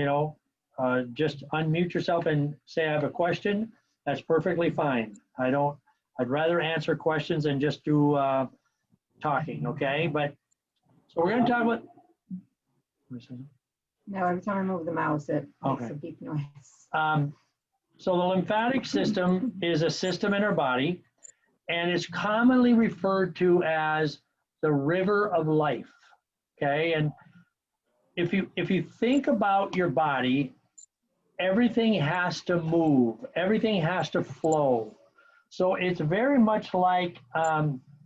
you know, just unmute yourself and say, I have a question. That's perfectly fine. I'd rather answer questions than just do talking, okay? But, so we're gonna talk about. No, every time I move the mouse, it makes Okay. a beep noise. So the lymphatic system is a system in our body, and it's commonly referred to as the river of life, okay? And if you think about your body, everything has to move, everything has to flow. So it's very much like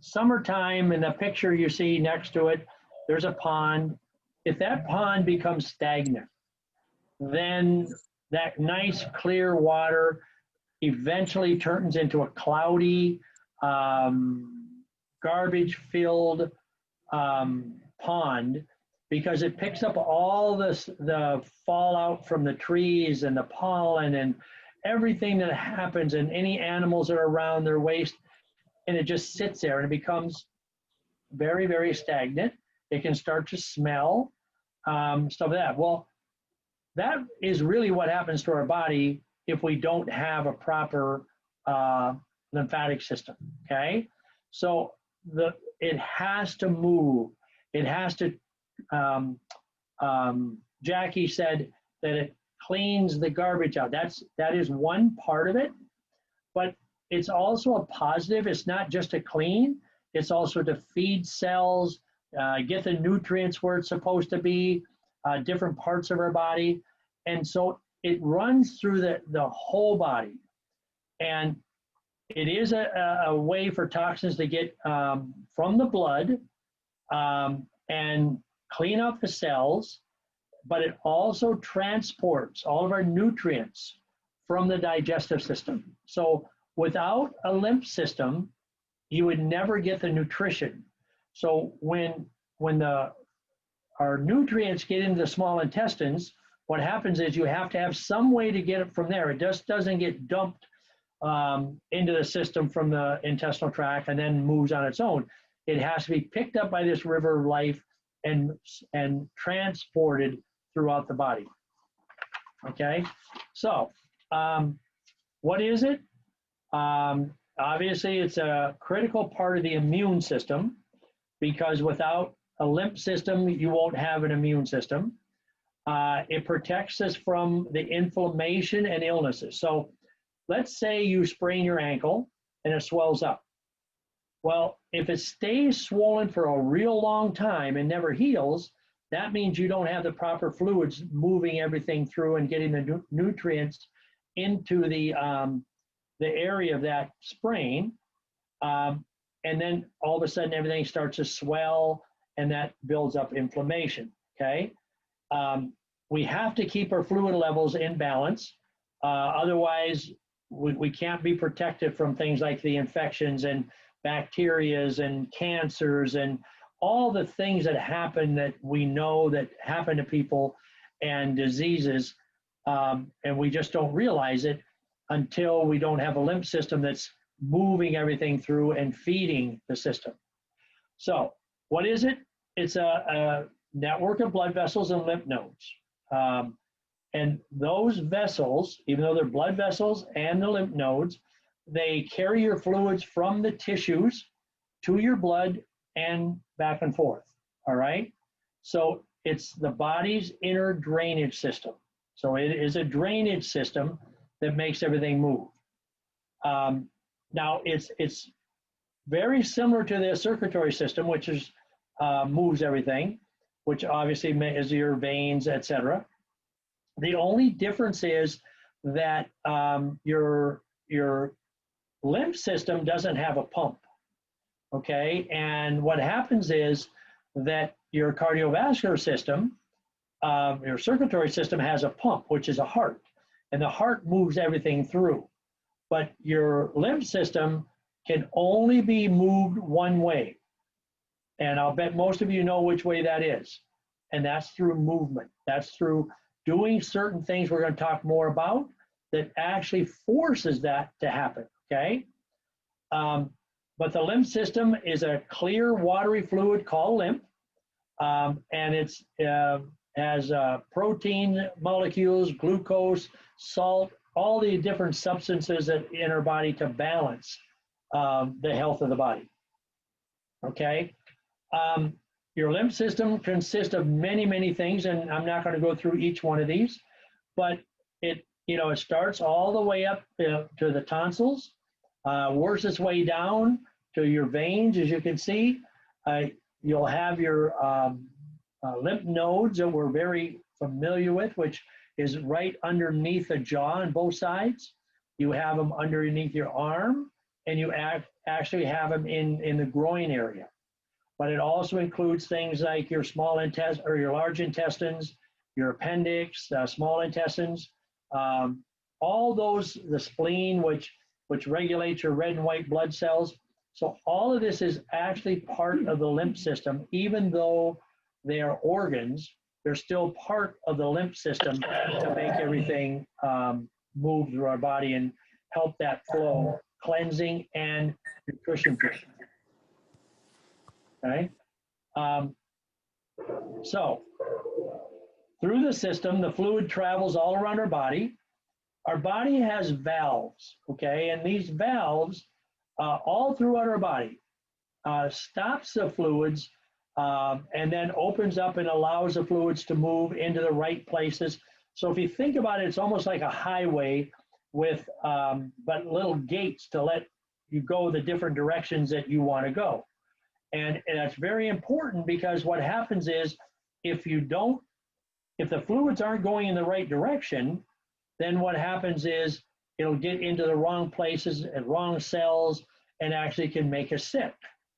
summertime. In the picture you see next to it, there's a pond. If that pond becomes stagnant, then that nice clear water eventually turns into a cloudy, garbage-filled pond, because it picks up all the fallout from the trees and the pollen and everything that happens, and any animals that are around their waste, and it just sits there and it becomes very, very stagnant. It can start to smell, stuff like that. Well, that is really what happens to our body if we don't have a proper lymphatic system, okay? So it has to move. It has to, Jackie said that it cleans the garbage out. That is one part of it, but it's also a positive. It's not just to clean, it's also to feed cells, get the nutrients where it's supposed to be, different parts of our body. And so it runs through the whole body. And it is a way for toxins to get from the blood and clean up the cells, but it also transports all of our nutrients from the digestive system. So without a lymph system, you would never get the nutrition. So when our nutrients get into the small intestines, what happens is you have to have some way to get it from there. It just doesn't get dumped into the system from the intestinal tract and then moves on its own. It has to be picked up by this river of life and transported throughout the body. Okay, so what is it? Obviously, it's a critical part of the immune system, because without a lymph system, you won't have an immune system. It protects us from the inflammation and illnesses. So let's say you sprain your ankle and it swells up. Well, if it stays swollen for a real long time and never heals, that means you don't have the proper fluids moving everything through and getting the nutrients into the area of that sprain. And then all of a sudden everything starts to swell, and that builds up inflammation, okay? We have to keep our fluid levels in balance. Otherwise, we can't be protected from things like the infections and bacterias and cancers and all the things that happen that we know that happen to people, and diseases, and we just don't realize it until we don't have a lymph system that's moving everything through and feeding the system. So what is it? It's a network of blood vessels and lymph nodes. And those vessels, even though they're blood vessels and the lymph nodes, they carry your fluids from the tissues to your blood and back and forth, all right? So it's the body's inner drainage system. So it is a drainage system that makes everything move. Now it's very similar to the circulatory system, which is moves everything, which obviously is your veins, etc. The only difference is that your lymph system doesn't have a pump, okay? And what happens is that your cardiovascular system, your circulatory system has a pump, which is a heart, and the heart moves everything through. But your lymph system can only be moved one way. And I'll bet most of you know which way that is. And that's through movement. That's through doing certain things we're going to talk more about that actually forces that to happen, okay? But the lymph system is a clear watery fluid called lymph, and it's has protein molecules, glucose, salt, all the different substances that in our body to balance the health of the body. Okay. Your lymph system consists of many, many things, and I'm not going to go through each one of these, but it starts all the way up to the tonsils, works its way down to your veins, as you can see. You'll have your lymph nodes that we're very familiar with, which is right underneath the jaw on both sides. You have them underneath your arm, and you actually have them in the groin area. But it also includes things like your small intestine or your large intestines, your appendix, small intestines, all those, the spleen, which regulates your red and white blood cells. So all of this is actually part of the lymph system. Even though they are organs, they're still part of the lymph system to make everything move through our body and help that flow, cleansing and nutrition. Okay. So through the system, the fluid travels all around our body. Our body has valves, okay, and these valves all throughout our body stops the fluids and then opens up and allows the fluids to move into the right places. So if you think about it, it's almost like a highway with but little gates to let you go the different directions that you want to go. And that's very important, because what happens is if the fluids aren't going in the right direction, then what happens is it'll get into the wrong places and wrong cells and actually can make us sick,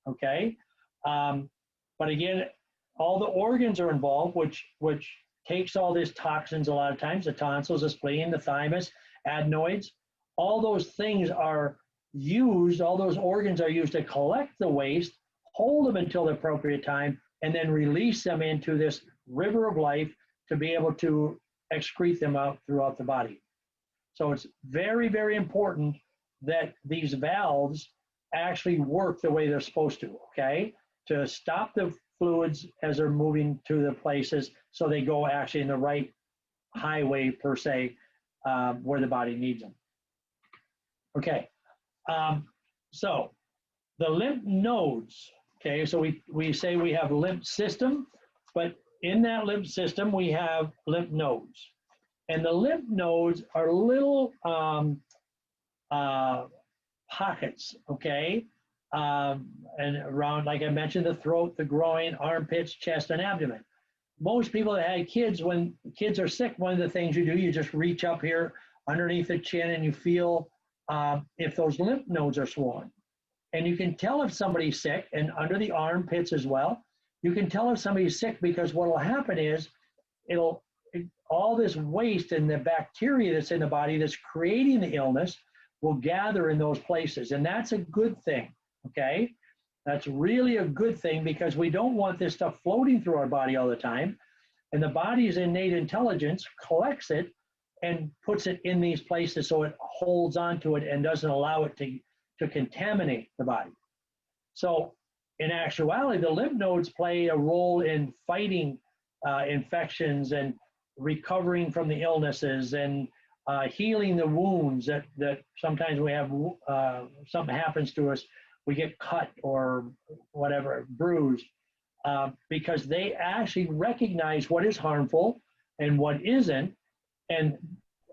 okay? But again, all the organs are involved, which takes all these toxins a lot of times, the tonsils, the spleen, the thymus, adenoids, all those things are used, all those organs are used to collect the waste, hold them until the appropriate time, and then release them into this river of life to be able to excrete them out throughout the body. So it's very, very important that these valves actually work the way they're supposed to, okay? To stop the fluids as they're moving to the places so they go actually in the right highway, per se, where the body needs them. Okay, so the lymph nodes, okay, so we say we have lymph system, but in that lymph system we have lymph nodes. And the lymph nodes are little pockets, okay? And around, like I mentioned, the throat, the groin, armpits, chest, and abdomen. Most people that had kids, when kids are sick, one of the things you do, you just reach up here underneath the chin and you feel if those lymph nodes are swollen. And you can tell if somebody's sick, and under the armpits as well. You can tell if somebody's sick, because what will happen is all this waste and the bacteria that's in the body that's creating the illness will gather in those places. And that's a good thing, okay? That's really a good thing, because we don't want this stuff floating through our body all the time. And the body's innate intelligence collects it and puts it in these places so it holds onto it and doesn't allow it to contaminate the body. So in actuality, the lymph nodes play a role in fighting infections and recovering from the illnesses and healing the wounds that sometimes we have, something happens to us, we get cut or whatever, bruised, because they actually recognize what is harmful and what isn't, and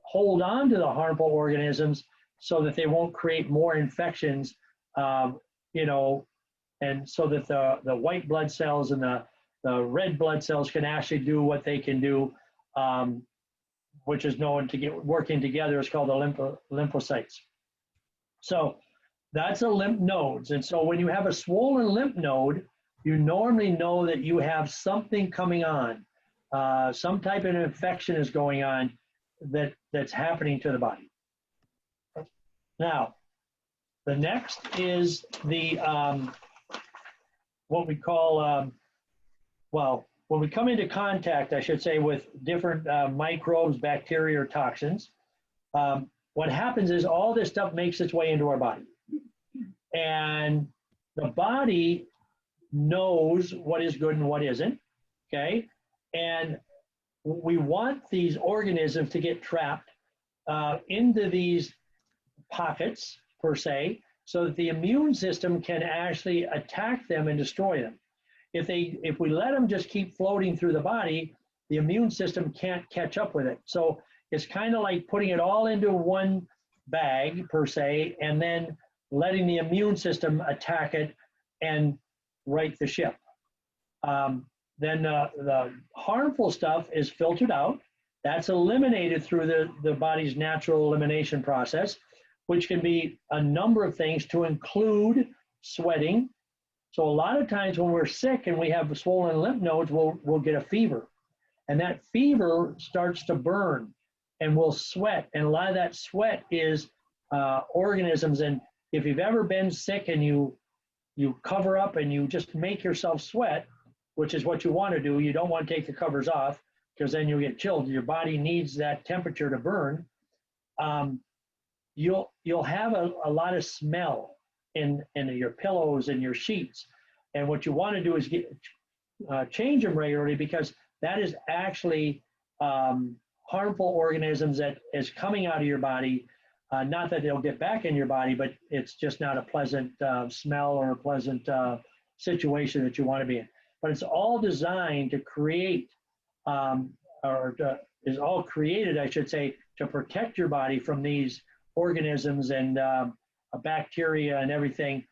hold on to the harmful organisms so that they won't create more infections, and so that the white blood cells and the red blood cells can actually do what they can do, which is known to get working together. It's called the lymphocytes. So that's the lymph nodes. And so when you have a swollen lymph node, you normally know that you have something coming on. Some type of infection is going on that's happening to the body. Now, the next is the what we call, when we come into contact, I should say, with different microbes, bacteria, or toxins, what happens is all this stuff makes its way into our body. And the body knows what is good and what isn't, okay? And we want these organisms to get trapped into these pockets, per se, so that the immune system can actually attack them and destroy them. If we let them just keep floating through the body, the immune system can't catch up with it. So it's kind of like putting it all into one bag, per se, and then letting the immune system attack it and right the ship. Then the harmful stuff is filtered out. That's eliminated through the body's natural elimination process, which can be a number of things, to include sweating. So a lot of times when we're sick and we have swollen lymph nodes, we'll get a fever. And that fever starts to burn, and we'll sweat. And a lot of that sweat is organisms. And if you've ever been sick and you cover up and you just make yourself sweat, which is what you want to do, you don't want to take the covers off because then you'll get chilled. Your body needs that temperature to burn. You'll have a lot of smell in your pillows and your sheets. And what you want to do is change them regularly, because that is actually harmful organisms that is coming out of your body. Not that they'll get back in your body, but it's just not a pleasant smell or a pleasant situation that you want to be in. But it's all designed to create, is all created, I should say, to protect your body from these organisms and bacteria and everything.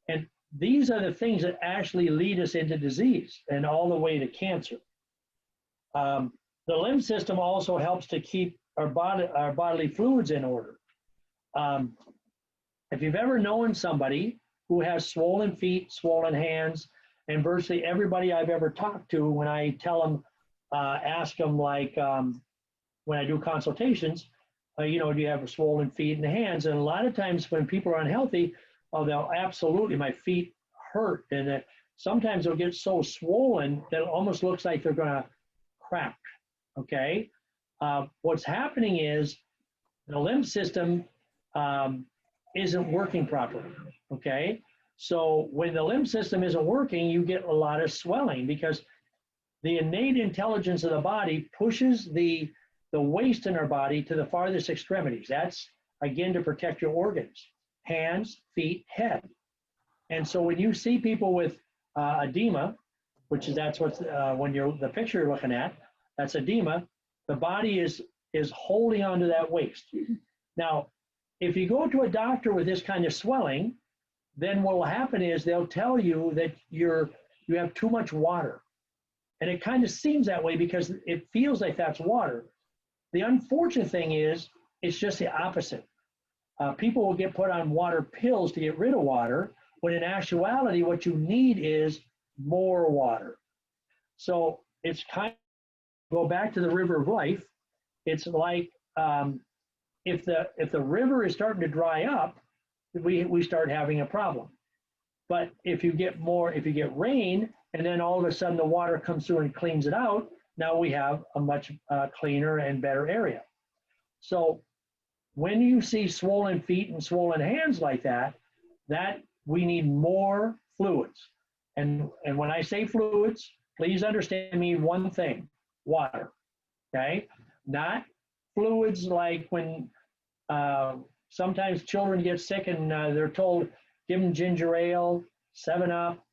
And these are the things that actually lead us into disease and all the way to cancer. The lymph system also helps to keep our bodily fluids in order. If you've ever known somebody who has swollen feet, swollen hands, and virtually everybody I've ever talked to, when I tell them, ask them, like when I do consultations, do you have swollen feet and hands? And a lot of times when people are unhealthy, they'll absolutely, my feet hurt. And sometimes they'll get so swollen that it almost looks like they're going to crack. Okay. What's happening is the lymph system isn't working properly. Okay. So when the lymph system isn't working, you get a lot of swelling, because the innate intelligence of the body pushes the waste in our body to the farthest extremities. That's, again, to protect your organs: hands, feet, head. And so when you see people with edema, that's what's when the picture you're looking at, that's edema. The body is holding onto that waste. Now, if you go to a doctor with this kind of swelling, then what will happen is they'll tell you that you have too much water. And it kind of seems that way because it feels like that's water. The unfortunate thing is it's just the opposite. People will get put on water pills to get rid of water, when in actuality what you need is more water. So it's kind of, go back to the river of life. It's like if the river is starting to dry up, we start having a problem. But if you get rain, and then all of a sudden the water comes through and cleans it out, now we have a much cleaner and better area. So when you see swollen feet and swollen hands like that we need more fluids. And when I say fluids, please understand me one thing: water. Okay? Not fluids like when sometimes children get sick and they're told, give them ginger ale, 7-Up,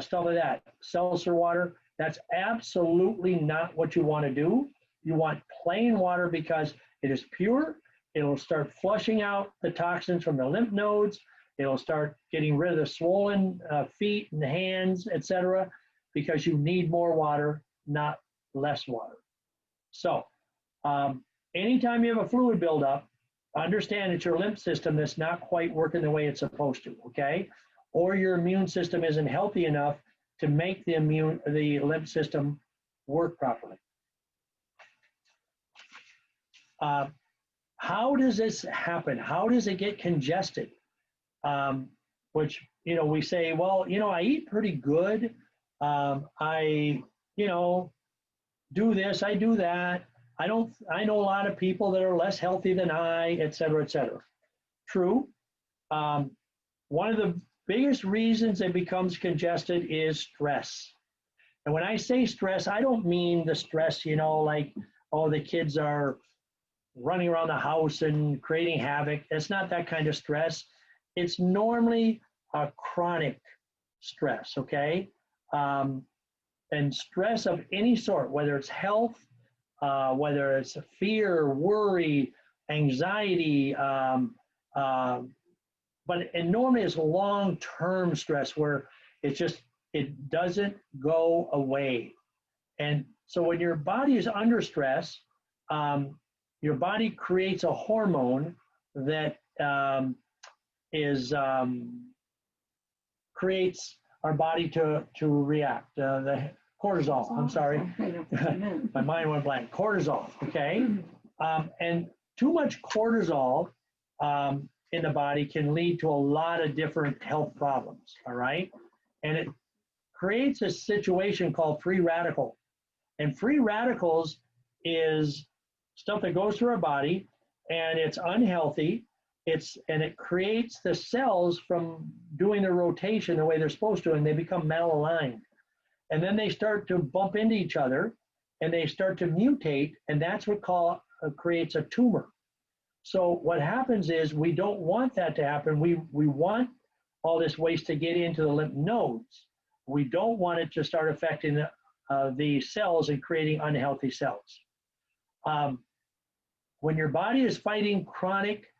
stuff like that, seltzer water. That's absolutely not what you want to do. You want plain water, because it is pure. It'll start flushing out the toxins from the lymph nodes. It'll start getting rid of the swollen feet and hands, etc., because you need more water, not less water. So anytime you have a fluid buildup, understand it's your lymph system that's not quite working the way it's supposed to, okay? Or your immune system isn't healthy enough to make the lymph system work properly. How does this happen? How does it get congested? Which, we say, well, I eat pretty good. I, do this, I do that. I know a lot of people that are less healthy than I, et cetera, et cetera. True. One of the biggest reasons it becomes congested is stress. And when I say stress, I don't mean the stress, you know, like, oh, the kids are running around the house and creating havoc. It's not that kind of stress. It's normally a chronic stress, okay? And stress of any sort, whether it's health, whether it's fear, worry, anxiety, but it normally is long-term stress where it doesn't go away. And so when your body is under stress, your body creates a hormone that creates our body to react. The cortisol, I'm sorry. My mind went blank. Cortisol, okay? And too much cortisol in the body can lead to a lot of different health problems, all right? And it creates a situation called free radical. And free radicals is stuff that goes through our body, and it's unhealthy. And it creates the cells from doing their rotation the way they're supposed to, and they become malaligned. And then they start to bump into each other, and they start to mutate, and that's what creates a tumor. So what happens is we don't want that to happen. We want all this waste to get into the lymph nodes. We don't want it to start affecting the cells and creating unhealthy cells. When your body is fighting chronic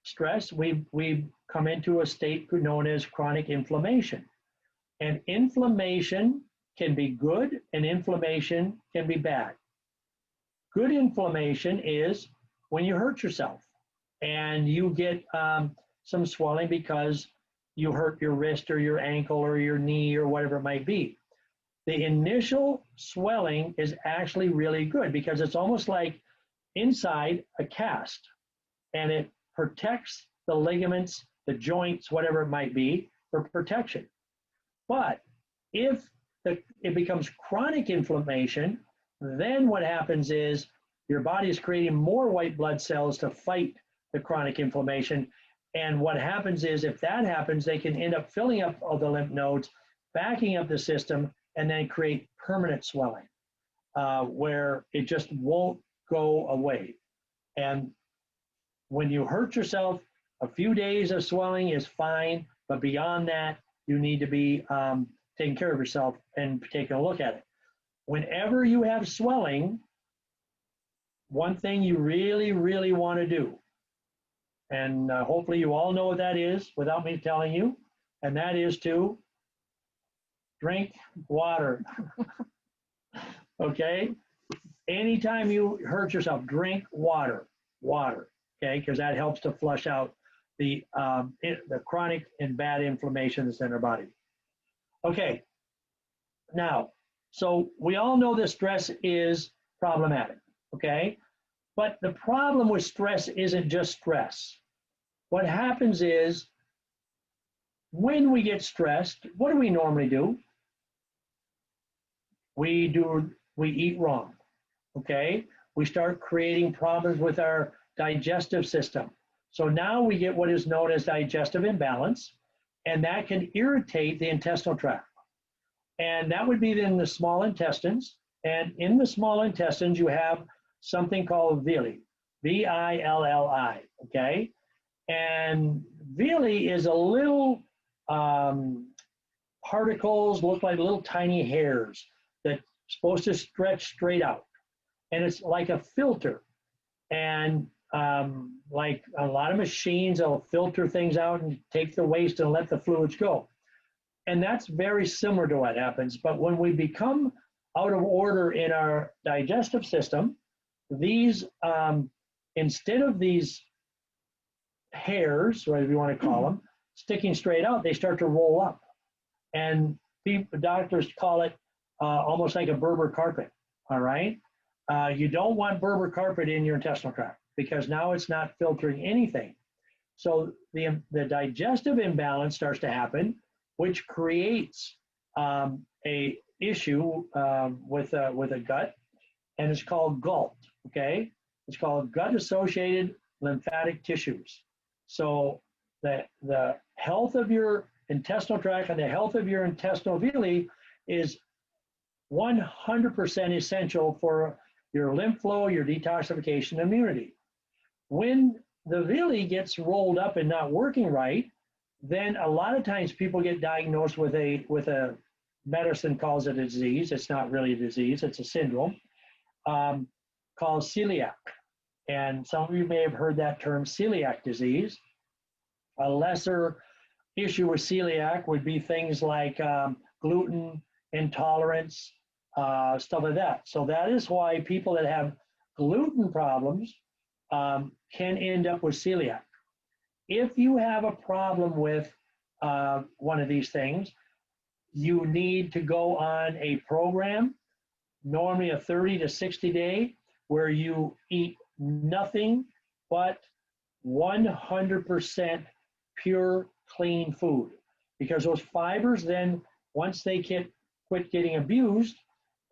stress, we come into a state known as chronic inflammation. And inflammation can be good and inflammation can be bad. Good inflammation is when you hurt yourself and you get some swelling because you hurt your wrist or your ankle or your knee or whatever it might be. The initial swelling is actually really good because it's almost like inside a cast, and it protects the ligaments, the joints, whatever it might be, for protection. But if it becomes chronic inflammation, then what happens is your body is creating more white blood cells to fight the chronic inflammation. And what happens is if that happens, they can end up filling up all the lymph nodes, backing up the system, and then create permanent swelling where it just won't go away. And when you hurt yourself, a few days of swelling is fine, but beyond that, you need to be taking care of yourself and taking a look at it. Whenever you have swelling, one thing you really, really want to do, and hopefully you all know what that is without me telling you, and that is to drink water. Okay? Anytime you hurt yourself, drink water, okay? Because that helps to flush out the chronic and bad inflammation that's in our body. Okay, now, so we all know that stress is problematic, okay? But the problem with stress isn't just stress. What happens is when we get stressed, what do we normally do? We eat wrong, okay? We start creating problems with our digestive system. So now we get what is known as digestive imbalance, and that can irritate the intestinal tract. And that would be in the small intestines. And in the small intestines, you have something called villi, V-I-L-L-I, okay? And villi is a little particles, look like little tiny hairs that's supposed to stretch straight out. And it's like a filter. And like a lot of machines, they'll filter things out and take the waste and let the fluids go. And that's very similar to what happens. But when we become out of order in our digestive system, these, instead of these hairs, whatever you want to call them, sticking straight out, they start to roll up. And doctors call it almost like a Berber carpet, all right? You don't want Berber carpet in your intestinal tract because now it's not filtering anything. So the digestive imbalance starts to happen, which creates a issue with a gut, and it's called GALT, okay? It's called gut-associated lymphatic tissues. So the health of your intestinal tract and the health of your intestinal villi is 100% essential for your lymph flow, your detoxification, immunity. When the villi gets rolled up and not working right, then a lot of times people get diagnosed with a medicine calls it a disease. It's not really a disease, it's a syndrome called celiac. And some of you may have heard that term, celiac disease. A lesser issue with celiac would be things like gluten intolerance, stuff like that. So that is why people that have gluten problems can end up with celiac. If you have a problem with one of these things, you need to go on a program, normally a 30 to 60 day, where you eat nothing but 100% pure, clean food. Because those fibers then, once they quit getting abused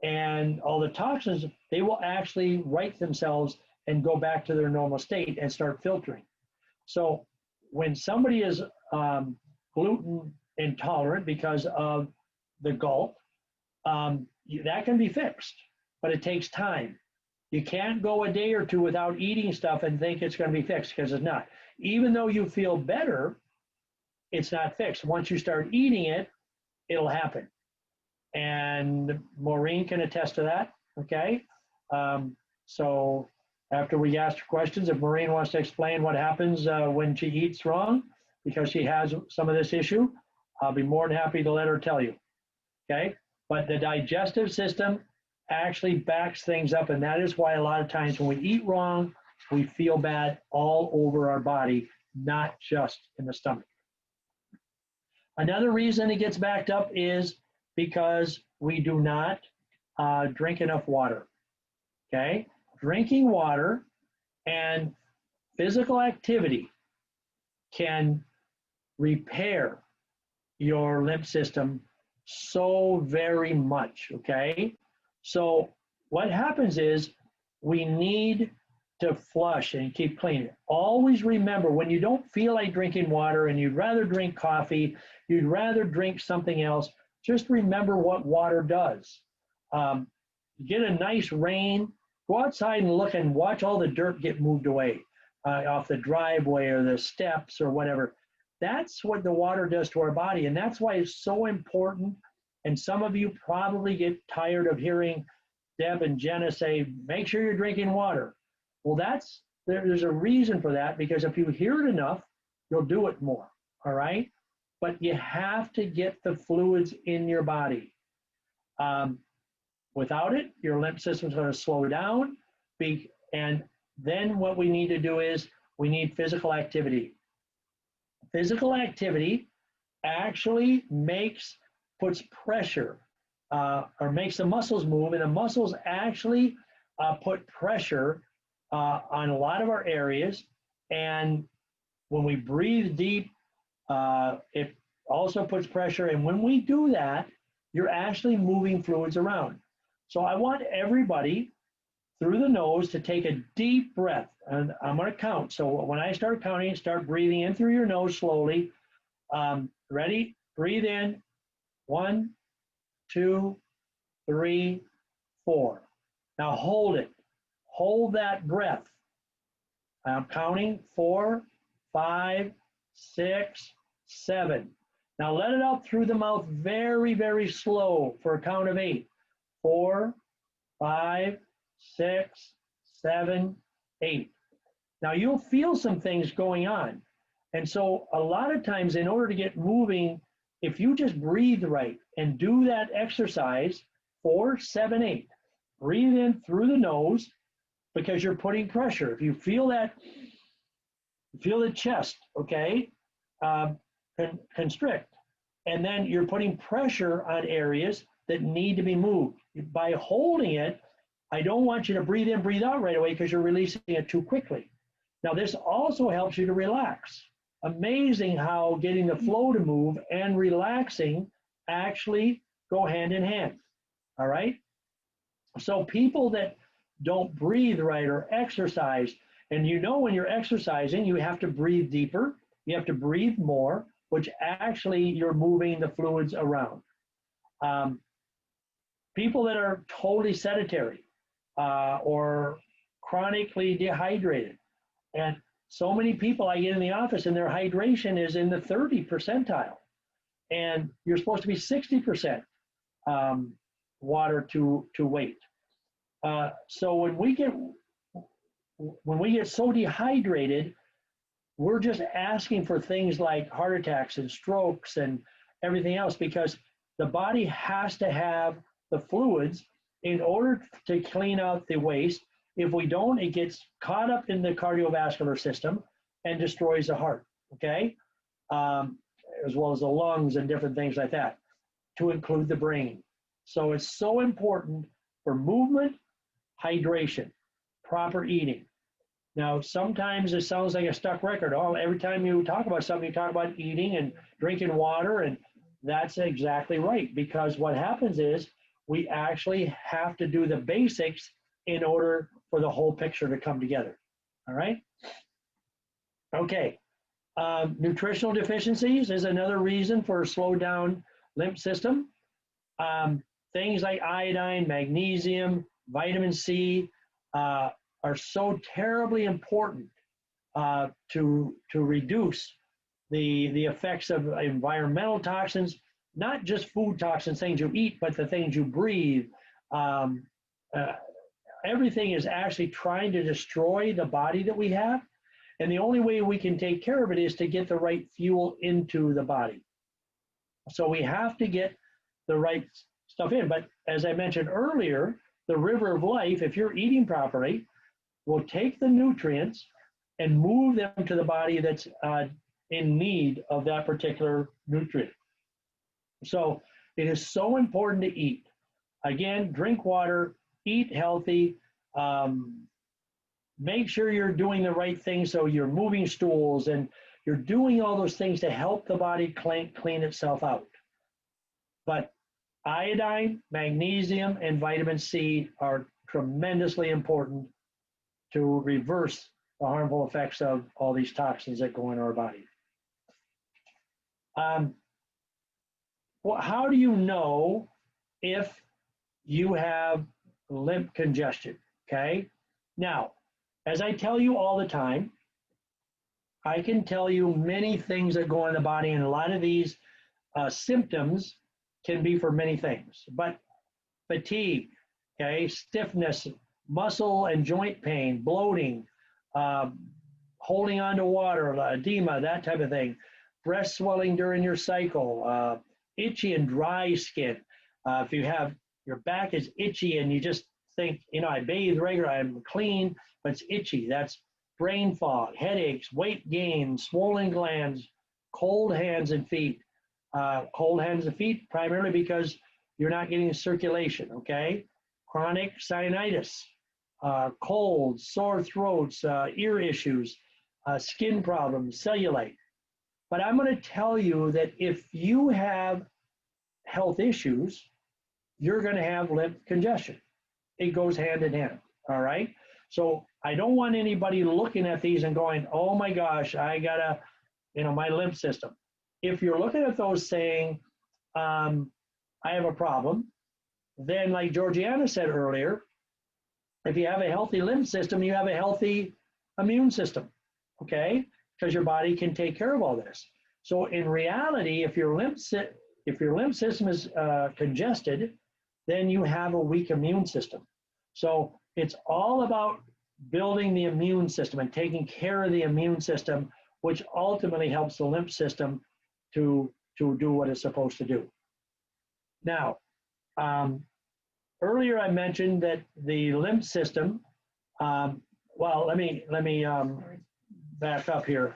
and all the toxins, they will actually right themselves and go back to their normal state and start filtering. So when somebody is gluten intolerant because of the gulp, that can be fixed, but it takes time. You can't go a day or two without eating stuff and think it's going to be fixed, because it's not. Even though you feel better, it's not fixed. Once you start eating it, it'll happen. And Maureen can attest to that, okay? So after we ask questions, if Maureen wants to explain what happens when she eats wrong, because she has some of this issue, I'll be more than happy to let her tell you, okay? But the digestive system actually backs things up, and that is why a lot of times when we eat wrong, we feel bad all over our body, not just in the stomach. Another reason it gets backed up is because we do not drink enough water, okay? Drinking water and physical activity can repair your lymph system so very much, okay? So what happens is we need to flush and keep clean. Always remember, when you don't feel like drinking water and you'd rather drink coffee, you'd rather drink something else, just remember what water does. Get a nice rain, go outside and look and watch all the dirt get moved away off the driveway or the steps or whatever. That's what the water does to our body, and that's why it's so important. And some of you probably get tired of hearing Deb and Jenna say, make sure you're drinking water. Well, there's a reason for that, because if you hear it enough, you'll do it more, all right? But you have to get the fluids in your body. Without it, your lymph system is going to slow down. And then what we need to do is we need physical activity. Physical activity actually puts pressure or makes the muscles move, and the muscles actually put pressure on a lot of our areas. And when we breathe deep, it also puts pressure. And when we do that, you're actually moving fluids around. So I want everybody through the nose to take a deep breath. And I'm going to count. So when I start counting, start breathing in through your nose slowly. Ready? Breathe in. 1, 2, 3, 4. Now hold it. Hold that breath. I'm counting 4, 5, 6, 7. Now let it out through the mouth very, very slow for a count of 8. 4, 5, 6, 7, 8. Now you'll feel some things going on. And so a lot of times, in order to get moving, if you just breathe right and do that exercise, 4, 7, 8, breathe in through the nose, because you're putting pressure. If you feel that, feel the chest, okay, constrict. And then you're putting pressure on areas that need to be moved. By holding it, I don't want you to breathe in, breathe out right away, because you're releasing it too quickly. Now this also helps you to relax. Amazing how getting the flow to move and relaxing actually go hand in hand, all right? So people that don't breathe right or exercise, and you know when you're exercising, you have to breathe deeper, you have to breathe more, which actually you're moving the fluids around. People that are totally sedentary or chronically dehydrated. And so many people I get in the office and their hydration is in the 30 percentile. And you're supposed to be 60% water to weight. So when we get so dehydrated, we're just asking for things like heart attacks and strokes and everything else, because the body has to have the fluids in order to clean out the waste. If we don't, it gets caught up in the cardiovascular system and destroys the heart, okay? As well as the lungs and different things like that, to include the brain. So it's so important for movement, hydration, proper eating. Now, sometimes it sounds like a stuck record. Oh, every time you talk about something, you talk about eating and drinking water, and that's exactly right, because what happens is we actually have to do the basics in order for the whole picture to come together. All right? Okay. Nutritional deficiencies is another reason for a slowed down lymph system. Things like iodine, magnesium, vitamin C are so terribly important to reduce the effects of environmental toxins, not just food toxins, things you eat, but the things you breathe. Everything is actually trying to destroy the body that we have. And the only way we can take care of it is to get the right fuel into the body. So we have to get the right stuff in. But as I mentioned earlier, the river of life, if you're eating properly, will take the nutrients and move them to the body that's in need of that particular nutrient. So it is so important to eat. Again, drink water, eat healthy, make sure you're doing the right thing, so you're moving stools and you're doing all those things to help the body clean itself out. But iodine, magnesium, and vitamin C are tremendously important to reverse the harmful effects of all these toxins that go in our body. Well, how do you know if you have lymph congestion? Okay. Now, as I tell you all the time, I can tell you many things that go in the body, and a lot of these symptoms can be for many things. But fatigue, okay, stiffness, muscle and joint pain, bloating, holding on to water, edema, that type of thing, breast swelling during your cycle, itchy and dry skin. If you have your back is itchy and you just think, you know, I bathe regular, I'm clean, but it's itchy. That's brain fog, headaches, weight gain, swollen glands, cold hands and feet. Cold hands and feet primarily because you're not getting circulation, okay? Chronic sinusitis, colds, sore throats, ear issues, skin problems, cellulite. But I'm going to tell you that if you have health issues, you're going to have lymph congestion. It goes hand in hand, all right? So I don't want anybody looking at these and going, oh my gosh, I got a, my lymph system. If you're looking at those saying, I have a problem, then like Georgiana said earlier, if you have a healthy lymph system, you have a healthy immune system, okay? Because your body can take care of all this. So in reality, if your lymph system is congested, then you have a weak immune system. So it's all about building the immune system and taking care of the immune system, which ultimately helps the lymph system to do what it's supposed to do. Now, earlier I mentioned that the lymph system, well, let me back up here.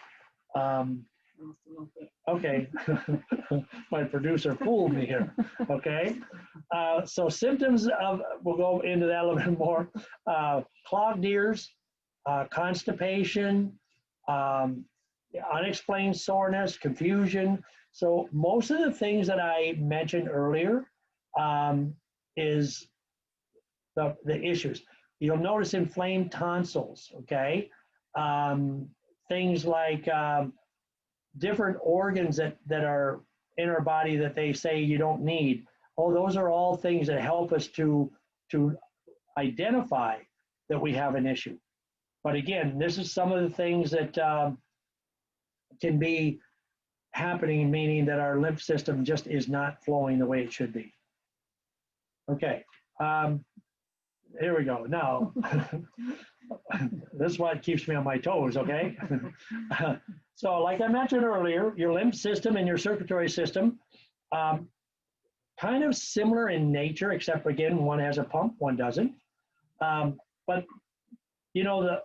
Okay, my producer fooled me here, okay? So symptoms of, we'll go into that a little bit more, clogged ears, constipation, unexplained soreness, confusion. So most of the things that I mentioned earlier is the issues. You'll notice inflamed tonsils, okay? Things like different organs that are in our body that they say you don't need, Oh, those are all things that help us to identify that we have an issue. But again, this is some of the things that can be happening, meaning that our lymph system just is not flowing the way it should be. Okay, here we go. Now, this is what keeps me on my toes, okay? So like I mentioned earlier, your lymph system and your circulatory system, kind of similar in nature, except again, one has a pump, one doesn't. But you know,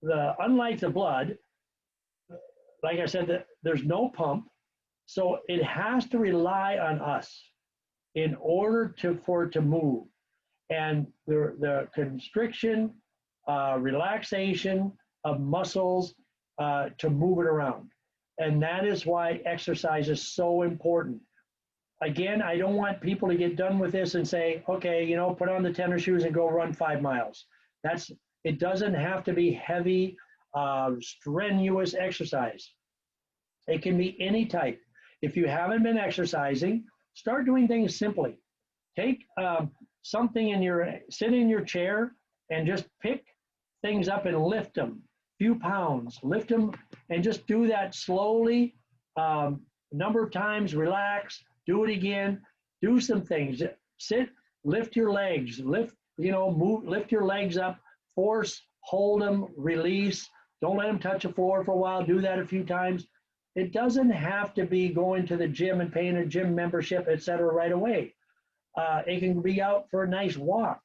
unlike the blood, like I said, there's no pump, so it has to rely on us in order for it to move. And the constriction, relaxation of muscles to move it around. And that is why exercise is so important. Again, I don't want people to get done with this and say, okay, you know, put on the tennis shoes and go run 5 miles. It doesn't have to be heavy, strenuous exercise. It can be any type. If you haven't been exercising, start doing things simply. Take something sit in your chair and just pick things up and lift them, few pounds, lift them and just do that slowly, number of times, relax, do it again, do some things, sit, lift your legs, lift your legs up, force, hold them, release, don't let them touch the floor for a while, do that a few times. It doesn't have to be going to the gym and paying a gym membership, etc. right away. It can be out for a nice walk.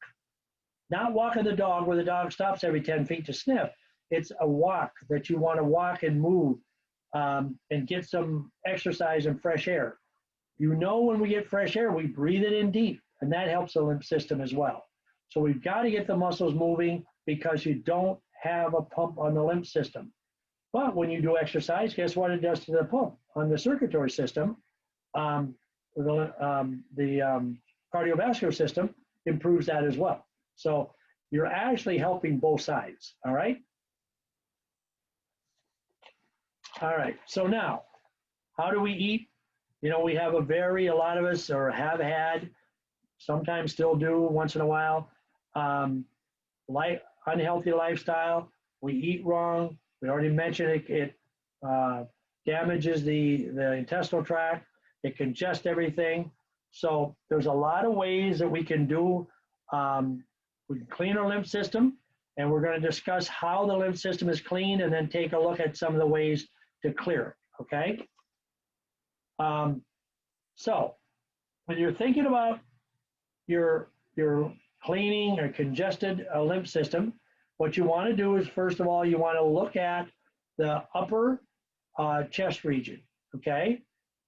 Not walking the dog where the dog stops every 10 feet to sniff. It's a walk that you want to walk and move and get some exercise and fresh air. You know, when we get fresh air, we breathe it in deep, and that helps the lymph system as well. So we've got to get the muscles moving because you don't have a pump on the lymph system. But when you do exercise, guess what it does to the pump on the circulatory system? The cardiovascular system improves that as well. So you're actually helping both sides, all right? All right, so now, how do we eat? You know, we have a lot of us or have had, sometimes still do once in a while, unhealthy lifestyle. We eat wrong. We already mentioned it damages the intestinal tract. It congests everything. So there's a lot of ways that we can do. We can clean our lymph system, and we're going to discuss how the lymph system is cleaned and then take a look at some of the ways to clear it, okay? So when you're thinking about your cleaning or congested lymph system, what you want to do is, first of all, you want to look at the upper chest region, okay?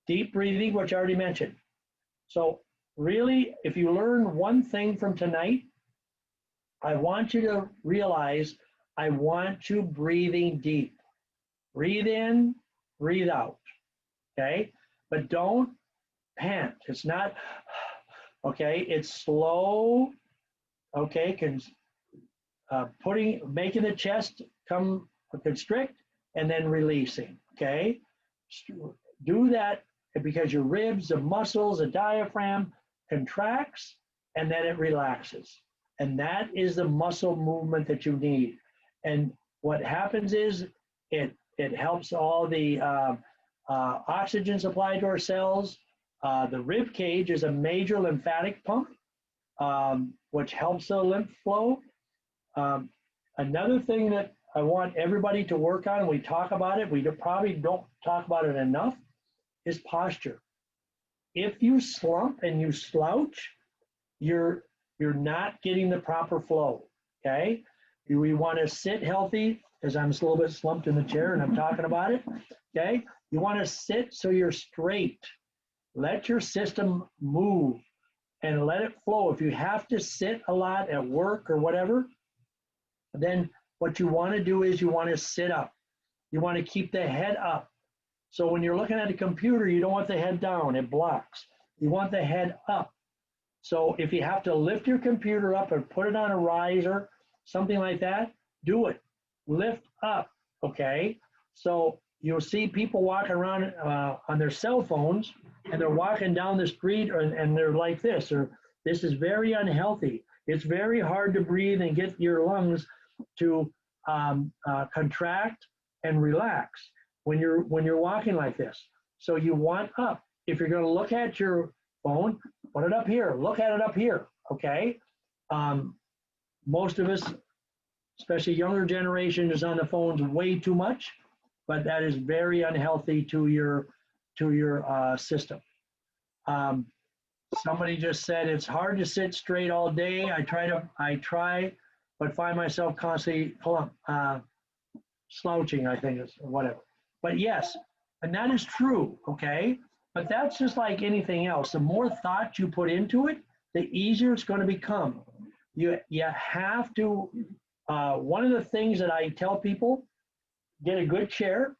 Deep breathing, which I already mentioned. So really, if you learn one thing from tonight, I want you to realize I want you breathing deep. Breathe in, breathe out, okay? But don't pant. It's not, okay? It's slow, okay? Making the chest come constrict and then releasing, okay? Do that because your ribs, the muscles, the diaphragm contracts and then it relaxes. And that is the muscle movement that you need. And what happens is it helps all the oxygen supply to our cells. The rib cage is a major lymphatic pump, which helps the lymph flow. Another thing that I want everybody to work on, we talk about it, we probably don't talk about it enough, is posture. If you slump and you slouch, you're not getting the proper flow, okay? We want to sit healthy, as I'm a little bit slumped in the chair and I'm talking about it, okay? You want to sit so you're straight. Let your system move and let it flow. If you have to sit a lot at work or whatever, then what you want to do is you want to sit up. You want to keep the head up. So when you're looking at a computer, you don't want the head down, it blocks. You want the head up. So if you have to lift your computer up or put it on a riser, something like that, do it. Lift up, okay? So you'll see people walking around on their cell phones, and they're walking down the street, and they're like this, or this is very unhealthy. It's very hard to breathe and get your lungs to contract and relax when you're walking like this. So you want up. If you're going to look at your phone, put it up here. Look at it up here. Okay. Most of us, especially younger generation, is on the phones way too much, but that is very unhealthy to your system. Somebody just said it's hard to sit straight all day. I try, but find myself constantly slouching, I think, or whatever. But yes, and that is true, okay? But that's just like anything else. The more thought you put into it, the easier it's going to become. You have to, one of the things that I tell people, get a good chair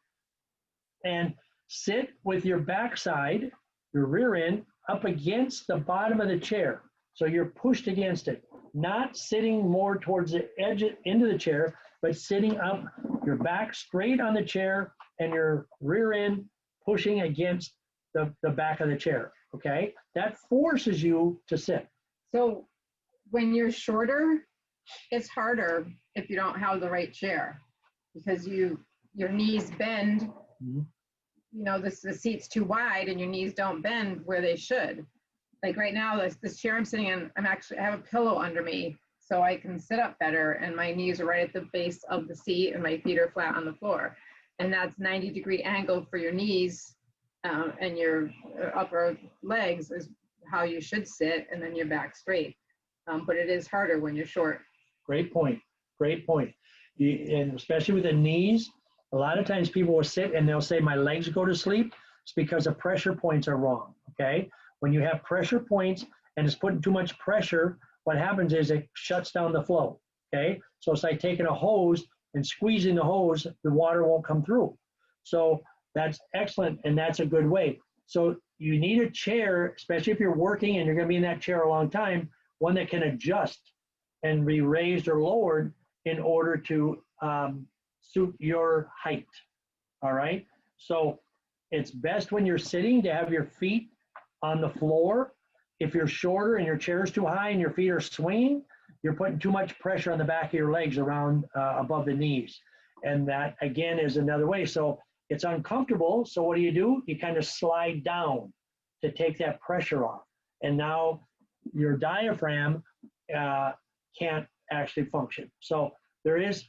and sit with your backside, your rear end, up against the bottom of the chair. So you're pushed against it, not sitting more towards the edge into the chair, but sitting up, your back straight on the chair and your rear end pushing against the back of the chair, okay? That forces you to sit. So when you're shorter, it's harder if you don't have the right chair because your knees bend. Mm-hmm. You know, the seat's too wide and your knees don't bend where they should. Like right now, this chair I'm sitting in, I have a pillow under me so I can sit up better, and my knees are right at the base of the seat and my feet are flat on the floor. And that's 90-degree angle for your knees and your upper legs is how you should sit, and then your back straight. But it is harder when you're short. Great point. Great point. And especially with the knees, a lot of times people will sit and they'll say, my legs go to sleep. It's because the pressure points are wrong, okay? When you have pressure points and it's putting too much pressure, what happens is it shuts down the flow, okay? So it's like taking a hose and squeezing the hose, the water won't come through. So that's excellent, and that's a good way. So you need a chair, especially if you're working and you're gonna be in that chair a long time, one that can adjust and be raised or lowered in order to suit your height, all right? So it's best when you're sitting to have your feet on the floor. If you're shorter and your chair is too high and your feet are swinging, you're putting too much pressure on the back of your legs around above the knees. And that, again, is another way. So it's uncomfortable, so what do? You kind of slide down to take that pressure off. And now your diaphragm can't actually function. So there is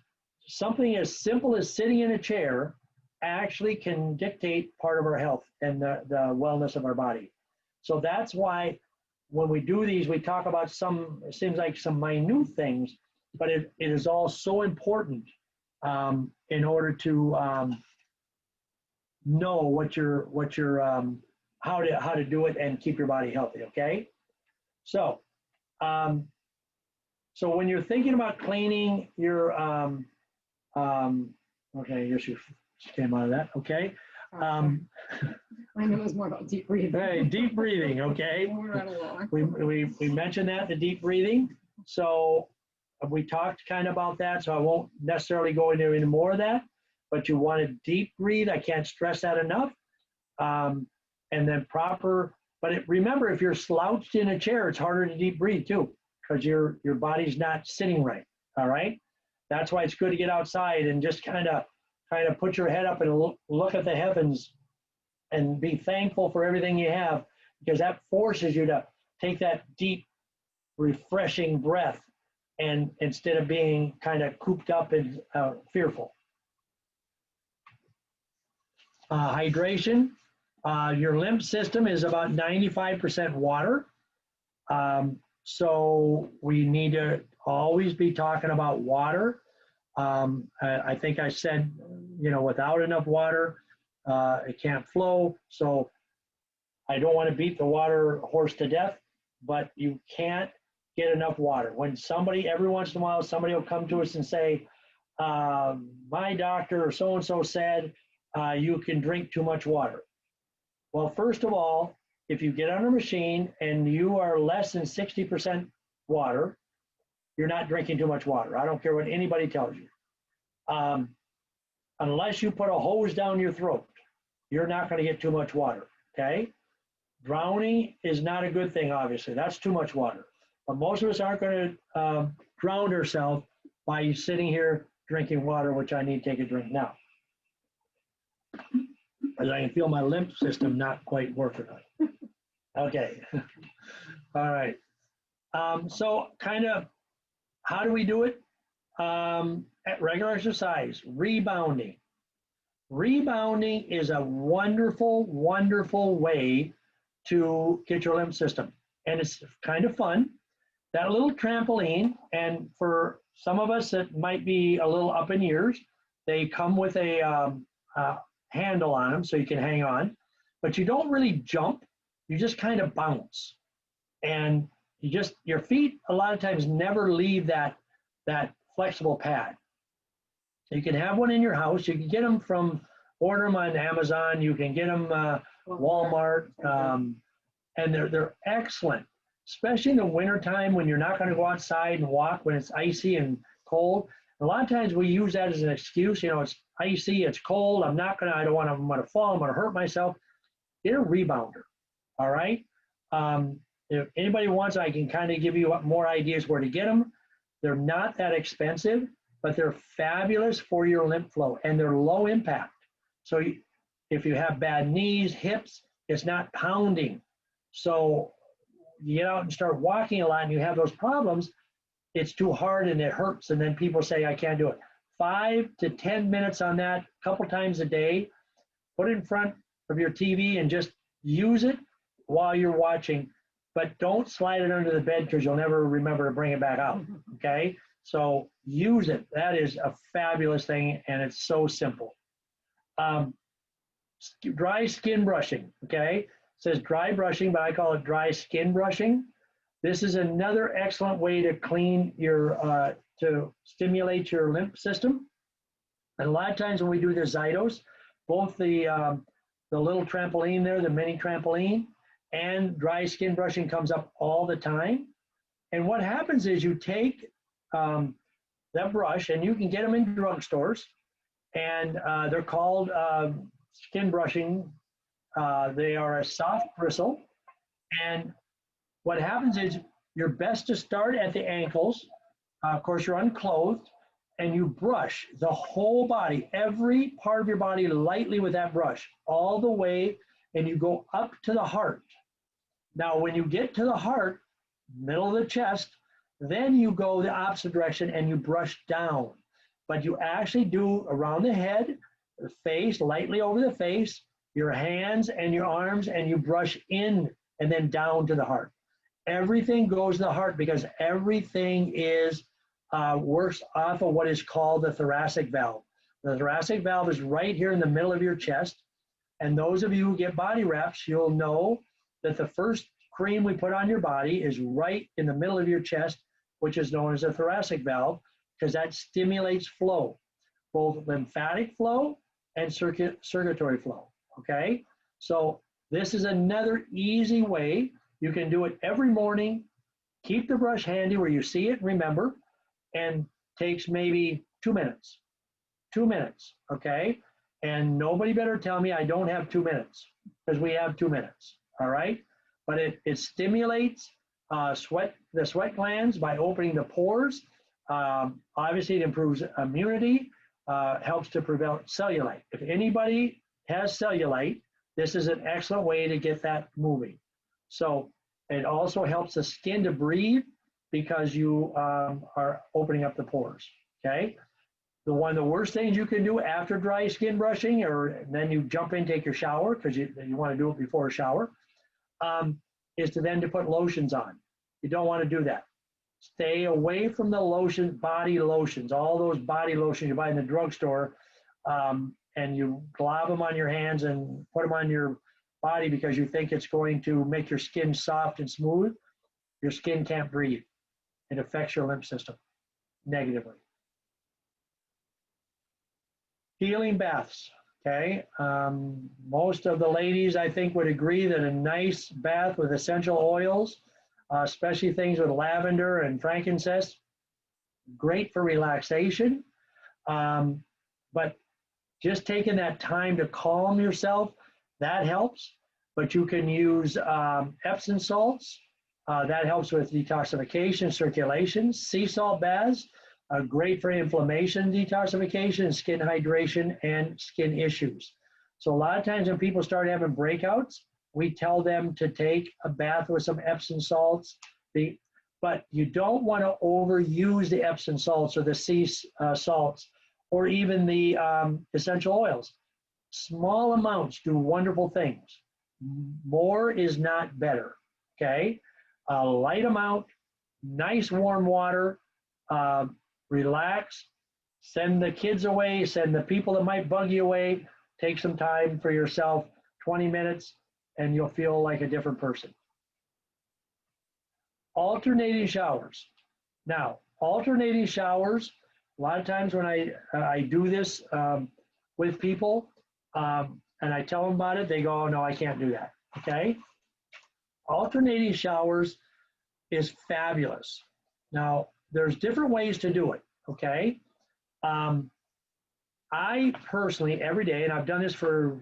something as simple as sitting in a chair actually can dictate part of our health and the wellness of our body. So that's why when we do these, we talk about it seems like some minute things, but it is all so important in order to know how to do it and keep your body healthy, okay? So, so when you're thinking about cleaning your, okay, yes, you came out of that, okay? I knew it was more about deep breathing. Right, deep breathing, okay? We mentioned that, the deep breathing. So we talked kind of about that, so I won't necessarily go into any more of that, but you want to deep breathe. I can't stress that enough. And then remember, if you're slouched in a chair, it's harder to deep breathe too, because your body's not sitting right, all right? That's why it's good to get outside and just kind of put your head up and look at the heavens and be thankful for everything you have, because that forces you to take that deep, refreshing breath, and instead of being kind of cooped up and fearful. Hydration. Your lymph system is about 95% water. So we need to always be talking about water. I think I said, without enough water, it can't flow. So I don't want to beat the water horse to death, but you can't get enough water. When every once in a while, somebody will come to us and say, my doctor or so-and-so said you can drink too much water. Well, first of all, if you get on a machine and you are less than 60% water, you're not drinking too much water. I don't care what anybody tells you. unless you put a hose down your throat, you're not going to get too much water, okay? Drowning is not a good thing, obviously. That's too much water. But most of us aren't going to drown ourselves by sitting here drinking water, which I need to take a drink now. As I can feel my lymph system not quite working. Okay. All right. So kind of, how do we do it? At regular exercise, rebounding. Rebounding is a wonderful, wonderful way to get your lymph system. And it's kind of fun. That little trampoline, and for some of us that might be a little up in years, they come with a handle on them so you can hang on. But you don't really jump, you just kind of bounce. And your feet a lot of times never leave that flexible pad. You can have one in your house. You can get them order them on Amazon. You can get them Walmart, and they're excellent, especially in the wintertime when you're not going to go outside and walk when it's icy and cold. A lot of times we use that as an excuse. It's icy, it's cold. I'm not going to. I'm going to fall. I'm going to hurt myself. Get a rebounder. All right. If anybody wants, I can kind of give you more ideas where to get them. They're not that expensive, but they're fabulous for your lymph flow, and they're low impact. So if you have bad knees, hips, it's not pounding. So you get out and start walking a lot and you have those problems, it's too hard and it hurts. And then people say, I can't do it. 5 to 10 minutes on that, a couple times a day. Put it in front of your TV and just use it while you're watching. But don't slide it under the bed because you'll never remember to bring it back out, okay? So use it. That is a fabulous thing, and it's so simple. Dry skin brushing, okay? It says dry brushing, but I call it dry skin brushing. This is another excellent way to clean to stimulate your lymph system. And a lot of times when we do the Zytos, both the little trampoline there, the mini trampoline, and dry skin brushing comes up all the time. And what happens is you take that brush, and you can get them in drugstores, and they're called skin brushing. They are a soft bristle. And what happens is you're best to start at the ankles. Of course, you're unclothed, and you brush the whole body, every part of your body lightly with that brush, all the way, and you go up to the heart. Now, when you get to the heart, middle of the chest, then you go the opposite direction and you brush down. But you actually do around the head, the face, lightly over the face, your hands and your arms, and you brush in and then down to the heart. Everything goes to the heart because everything works off of what is called the thoracic valve. The thoracic valve is right here in the middle of your chest. And those of you who get body wraps, you'll know that the first cream we put on your body is right in the middle of your chest, which is known as a thoracic valve, because that stimulates flow, both lymphatic flow and circulatory flow, okay? So this is another easy way. You can do it every morning. Keep the brush handy where you see it, remember, and takes maybe 2 minutes. 2 minutes, okay? And nobody better tell me I don't have 2 minutes, because we have 2 minutes, all right? But it stimulates the sweat glands by opening the pores. Obviously, it improves immunity, helps to prevent cellulite. If anybody has cellulite, this is an excellent way to get that moving. So it also helps the skin to breathe because you are opening up the pores, okay? One of the worst things you can do after dry skin brushing, or then you jump in, take your shower, because you want to do it before a shower, is to then to put lotions on. You don't want to do that. Stay away from the body lotions, all those body lotions you buy in the drugstore, and you glob them on your hands and put them on your body because you think it's going to make your skin soft and smooth. Your skin can't breathe. It affects your lymph system negatively. Healing baths, okay? Most of the ladies, I think, would agree that a nice bath with essential oils, especially things with lavender and frankincense, great for relaxation. But just taking that time to calm yourself, that helps. But you can use Epsom salts. That helps with detoxification, circulation. Sea salt baths are great for inflammation, detoxification, skin hydration, and skin issues. So a lot of times when people start having breakouts, we tell them to take a bath with some Epsom salts. But you don't want to overuse the Epsom salts or the sea salts or even the essential oils. Small amounts do wonderful things. More is not better, okay? A light amount, nice warm water, relax, send the kids away, send the people that might bug you away, take some time for yourself, 20 minutes, and you'll feel like a different person. Alternating showers. Now, alternating showers, a lot of times when I do this with people and I tell them about it, they go, oh, no, I can't do that, okay? Alternating showers is fabulous. Now, there's different ways to do it, okay? I personally, every day, and I've done this for,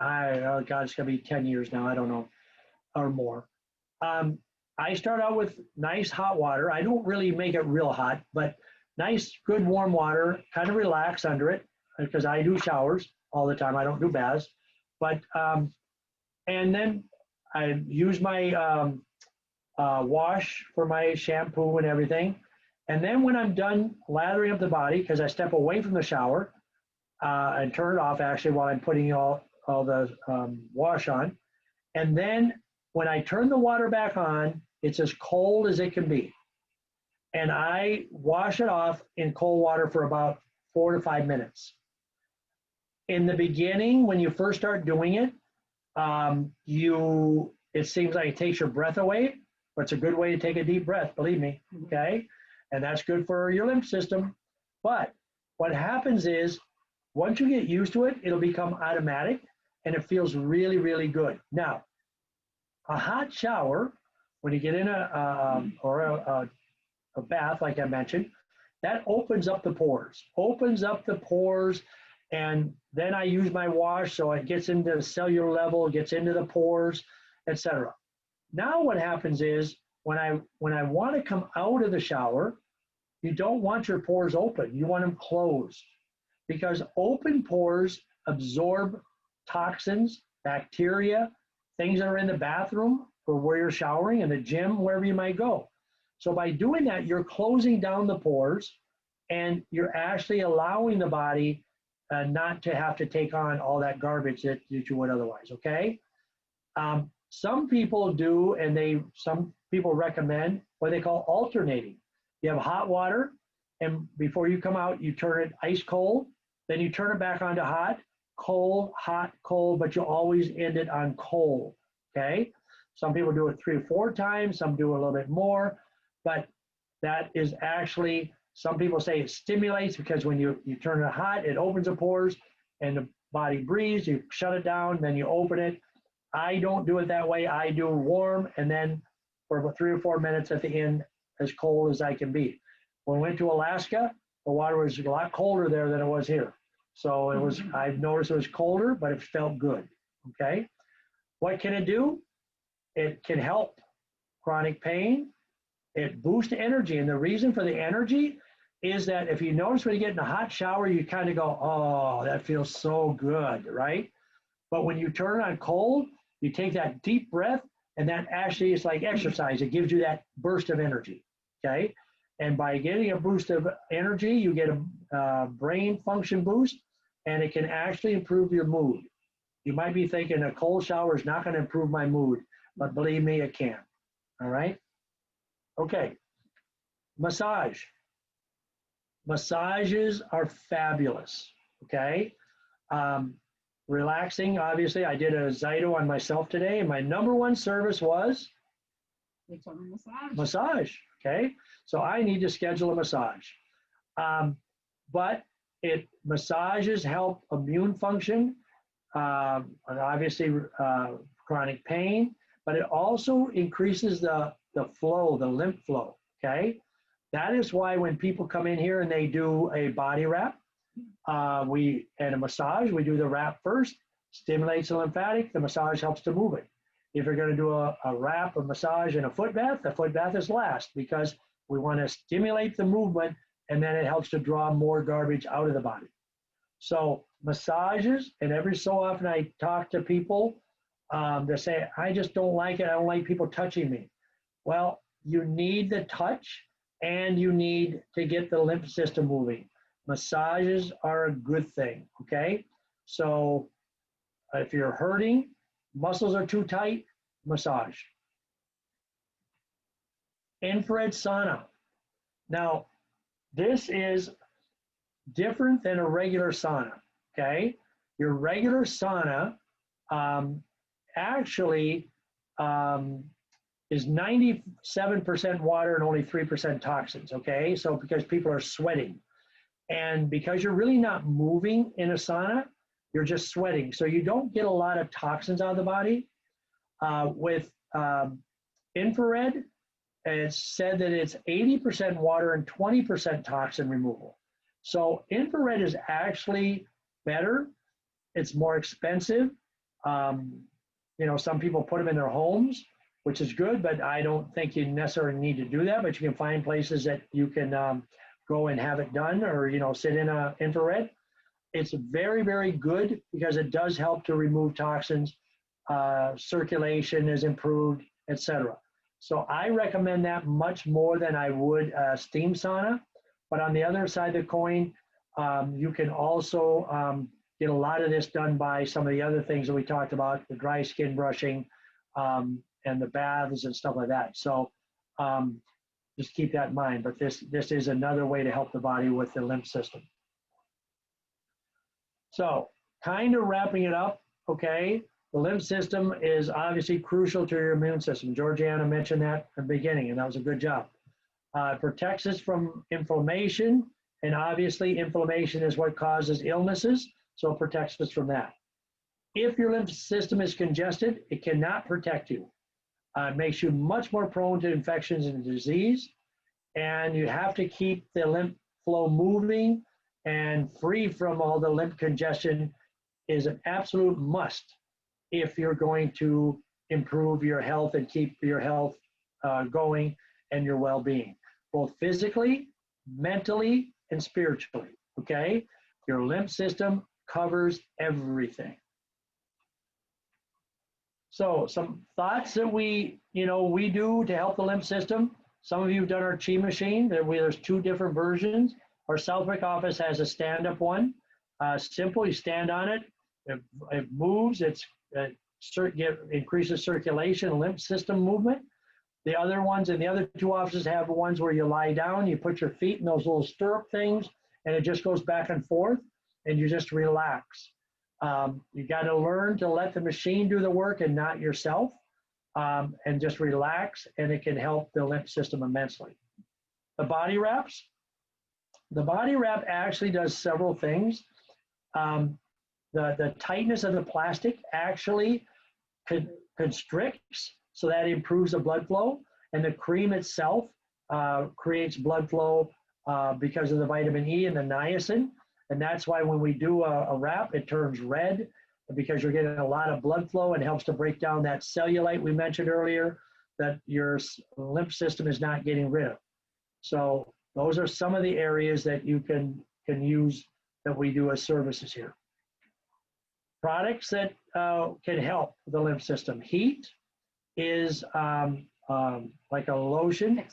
oh God, it's gonna be 10 years now, I don't know, or more. I start out with nice hot water. I don't really make it real hot, but nice, good warm water, kind of relax under it, because I do showers all the time. I don't do baths. But, and then I use my wash for my shampoo and everything. And then when I'm done lathering up the body, because I step away from the shower and turn it off actually while I'm putting all the wash on. And then when I turn the water back on, it's as cold as it can be. And I wash it off in cold water for about 4 to 5 minutes. In the beginning, when you first start doing it, it seems like it takes your breath away, but it's a good way to take a deep breath, believe me, okay? And that's good for your lymph system. But what happens is, once you get used to it, it'll become automatic, and it feels really, really good. Now, a hot shower, when you get in a bath, like I mentioned, that opens up the pores, and then I use my wash so it gets into the cellular level, gets into the pores, etc. Now what happens is, when I want to come out of the shower, you don't want your pores open. You want them closed, because open pores absorb toxins, bacteria, things that are in the bathroom or where you're showering, in the gym, wherever you might go. So by doing that, you're closing down the pores, and you're actually allowing the body not to have to take on all that garbage that you would otherwise, okay? Some people do, and some people recommend what they call alternating. You have hot water, and before you come out, you turn it ice cold, then you turn it back on to hot, cold, hot, cold, but you always end it on cold, okay? Some people do it 3 or 4 times, some do a little bit more, but that is actually, some people say it stimulates, because when you turn it hot, it opens the pores and the body breathes, you shut it down, then you open it. I don't do it that way. I do warm, and then for about 3 or 4 minutes at the end, as cold as I can be. When we went to Alaska, the water was a lot colder there than it was here. So it was, I've noticed it was colder, but it felt good, okay? What can it do? It can help chronic pain. It boosts energy, and the reason for the energy is that if you notice when you get in a hot shower, you kind of go, oh, that feels so good, right? But when you turn it on cold, you take that deep breath, and that actually is like exercise. It gives you that burst of energy, okay? And by getting a boost of energy, you get a brain function boost, and it can actually improve your mood. You might be thinking a cold shower is not going to improve my mood, but believe me, it can, all right? Okay, massage. Massages are fabulous, okay? Relaxing, obviously. I did a Zyto on myself today, and my #1 service was massage, okay? So I need to schedule a massage. But massages help immune function, and obviously chronic pain, but it also increases the flow, the lymph flow, okay? That is why when people come in here and they do a body wrap, And a massage, we do the wrap first, stimulates the lymphatic, the massage helps to move it. If you're going to do a wrap, a massage, and a foot bath, the foot bath is last because we want to stimulate the movement and then it helps to draw more garbage out of the body. So massages, and every so often I talk to people that say, I just don't like it. I don't like people touching me. Well, you need the touch and you need to get the lymph system moving. Massages are a good thing, okay? So if you're hurting, muscles are too tight, massage. Infrared sauna. Now, this is different than a regular sauna, okay? Your regular sauna actually is 97% water and only 3% toxins, okay? So because people are sweating. And because you're really not moving in a sauna, you're just sweating. So you don't get a lot of toxins out of the body. With infrared, it's said that it's 80% water and 20% toxin removal. So infrared is actually better. It's more expensive. Some people put them in their homes, which is good, but I don't think you necessarily need to do that. But you can find places that you can go and have it done, or sit in a infrared. It's very, very good because it does help to remove toxins. Circulation is improved, etc. So I recommend that much more than I would steam sauna. But on the other side of the coin, you can also get a lot of this done by some of the other things that we talked about, the dry skin brushing and the baths and stuff like that. So just keep that in mind. But this is another way to help the body with the lymph system. So kind of wrapping it up, okay, the lymph system is obviously crucial to your immune system. Georgiana mentioned that at the beginning, and that was a good job. It protects us from inflammation, and obviously inflammation is what causes illnesses, so it protects us from that. If your lymph system is congested, it cannot protect you. It makes you much more prone to infections and disease, and you have to keep the lymph flow moving and free from all the lymph congestion is an absolute must if you're going to improve your health and keep your health going and your well-being, both physically, mentally, and spiritually, okay? Your lymph system covers everything. So some thoughts that we do to help the lymph system. Some of you have done our Chi machine. There's two different versions. Our Southwick office has a stand-up one. Simple, you stand on it. It moves. It increases circulation, lymph system movement. The other ones in the other two offices have ones where you lie down, you put your feet in those little stirrup things, and it just goes back and forth, and you just relax. You got to learn to let the machine do the work and not yourself, and just relax, and it can help the lymph system immensely. The body wraps. The body wrap actually does several things. The tightness of the plastic actually constricts, so that improves the blood flow, and the cream itself creates blood flow because of the vitamin E and the niacin, and that's why when we do a wrap, it turns red because you're getting a lot of blood flow and helps to break down that cellulite we mentioned earlier that your lymph system is not getting rid of. So those are some of the areas that you can use that we do as services here. Products that can help the lymph system. Heat is like a lotion,